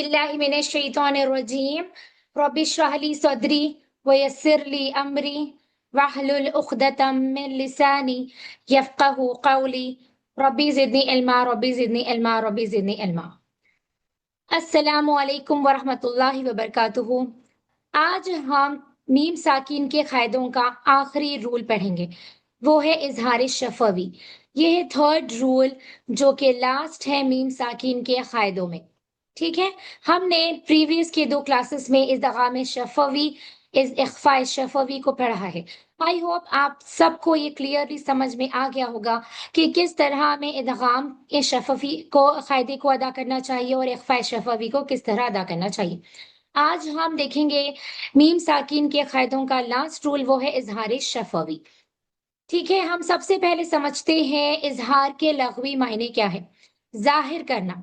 बिल्लाहि मिनश शैतानिर रजीम रब्बि इश्रह ली सदरी व यस्सिर ली अमरी वहलुल उक़दतम मिन लिसानी यफ़क़हू क़ौली रब्बी ज़िदनी इल्मा रब्बी ज़िदनी इल्मा रब्बी ज़िदनी इल्मा। अस्सलामु अलैकुम व रहमतुल्लाहि व बरकातुहू। आज हम मीम साकिन के कायदों का आखिरी रूल पढ़ेंगे। वो है इजहार शफवी। ये है थर्ड रूल जो कि लास्ट है मीम साकिन के कायदों में। ठीक है, हमने प्रीवियस के दो क्लासेस में इज़हार शफवी इस इख्फा शफवी को पढ़ा है। आई होप आप सबको ये क्लियरली समझ में आ गया होगा कि किस तरह हमें इदगाम शफवी को कायदे को अदा करना चाहिए और इख्फा शफवी को किस तरह अदा करना चाहिए। आज हम देखेंगे मीम साकिन के कायदों का लास्ट रूल, वो है इजहार शफवी। ठीक है, हम सबसे पहले समझते हैं इजहार के लग़वी मायने क्या है। जाहिर करना।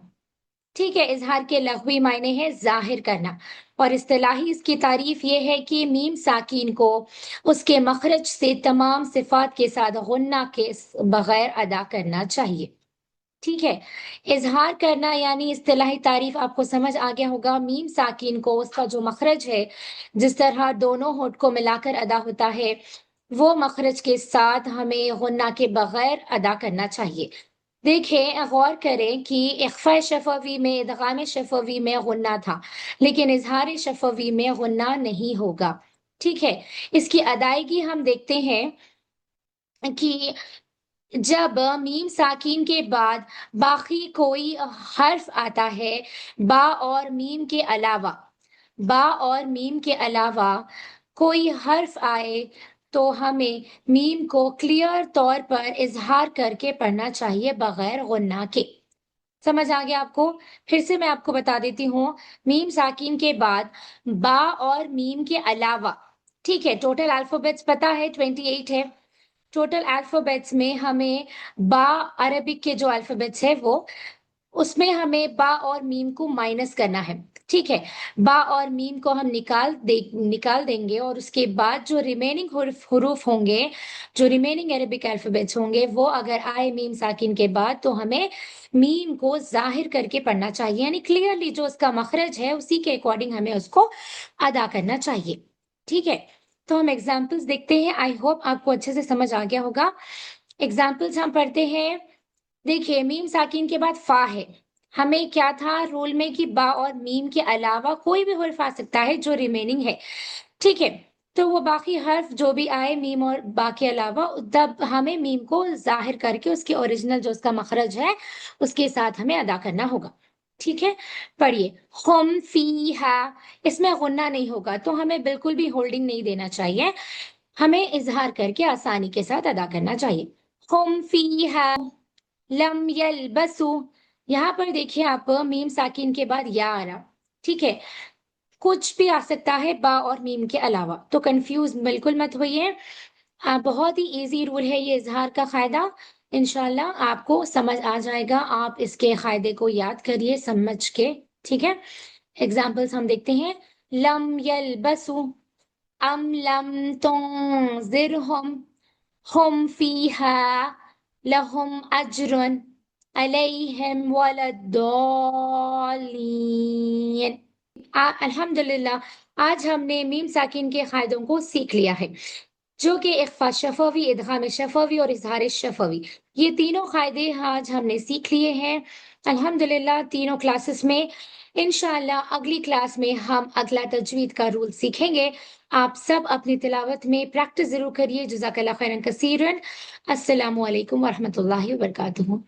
ठीक है, इजहार के लग़वी मायने है जाहिर करना और इस्तिलाही इसकी तारीफ ये है कि मीम साकिन को उसके मखरज से तमाम सिफात के साथ गुन्ना के बगैर अदा करना चाहिए। ठीक है, इजहार करना यानी इस्तिलाही तारीफ आपको समझ आ गया होगा। मीम साकिन को उसका जो मखरज है, जिस तरह दोनों होंठ को मिलाकर अदा होता है, वो मखरज के साथ हमें गुन्ना के बगैर अदा करना चाहिए। देखें, गौर करें कि इख्फा शफवी में इदगाम शफवी में गुन्ना था, लेकिन इजहार शफवी में गुन्ना नहीं होगा। ठीक है, इसकी अदायगी हम देखते हैं कि जब मीम साकिन के बाद बाकी कोई हर्फ आता है, बा और मीम के अलावा, बा और मीम के अलावा कोई हर्फ आए, तो हमें मीम को क्लियर तौर पर इजहार करके पढ़ना चाहिए बगैर गुन्ना के। समझ आ गया आपको? फिर से मैं आपको बता देती हूँ। मीम साकिन के बाद बा और मीम के अलावा, ठीक है, टोटल अल्फाबेट्स पता है 28 है। टोटल अल्फाबेट्स में हमें बा, अरबिक के जो अल्फाबेट्स है वो, उसमें हमें बा और मीम को माइनस करना है। ठीक है, बा और मीम को हम निकाल देंगे और उसके बाद जो रिमेनिंग हुरूफ होंगे, जो रिमेनिंग अरबिक अल्फाबेट्स होंगे, वो अगर आए मीम साकिन के बाद, तो हमें मीम को जाहिर करके पढ़ना चाहिए, यानी क्लियरली जो उसका मखरज है उसी के अकॉर्डिंग हमें उसको अदा करना चाहिए। ठीक है, तो हम एग्जाम्पल्स देखते हैं। आई होप आपको अच्छे से समझ आ गया होगा। एग्जाम्पल्स हम पढ़ते हैं। देखिए, मीम साकिन के बाद फा है। हमें क्या था रूल में कि बा और मीम के अलावा कोई भी हर्फ आ सकता है जो रिमेनिंग है। ठीक है, तो वो बाकी हर्फ जो भी आए मीम और बा के अलावा, तब हमें मीम को जाहिर करके उसके ओरिजिनल जो उसका मखरज है उसके साथ हमें अदा करना होगा। ठीक है, पढ़िए। खुम फी हा, इसमें गुन्ना नहीं होगा, तो हमें बिल्कुल भी होल्डिंग नहीं देना चाहिए, हमें इजहार करके आसानी के साथ अदा करना चाहिए। खुम फी हा लम यलबसु, यहाँ पर देखिए आप, मीम साकिन के बाद या आ रहा। ठीक है, कुछ भी आ सकता है बा और मीम के अलावा, तो कंफ्यूज बिल्कुल मत होइए। बहुत ही इजी रूल है ये इजहार का कायदा। इंशाल्लाह आपको समझ आ जाएगा, आप इसके कायदे को याद करिए समझ के। ठीक है, एग्जाम्पल्स हम देखते हैं। लम यलबसु, अम लम तुंज़िरहुम, हुम फीहा लहुम अज्रुन अलैहिम वलद्दालीन। अल्हम्दुलिल्लाह, आज हमने मीम साकिन के कायदों को सीख लिया है, जो कि इख्फा शफवी, इदगाम शफवी और इजहार शफवी, ये तीनों कायदे आज हमने सीख लिए हैं अल्हम्दुलिल्लाह तीनों क्लासेस में। इंशाअल्लाह अगली क्लास में हम अगला तजवीद का रूल सीखेंगे। आप सब अपनी तिलावत में प्रैक्टिस जरूर करिए। जज़ाकल्लाह खैरन कसीरन। अस्सलामु अलैकुम वरहमतुल्लाहि वबरकातुहू।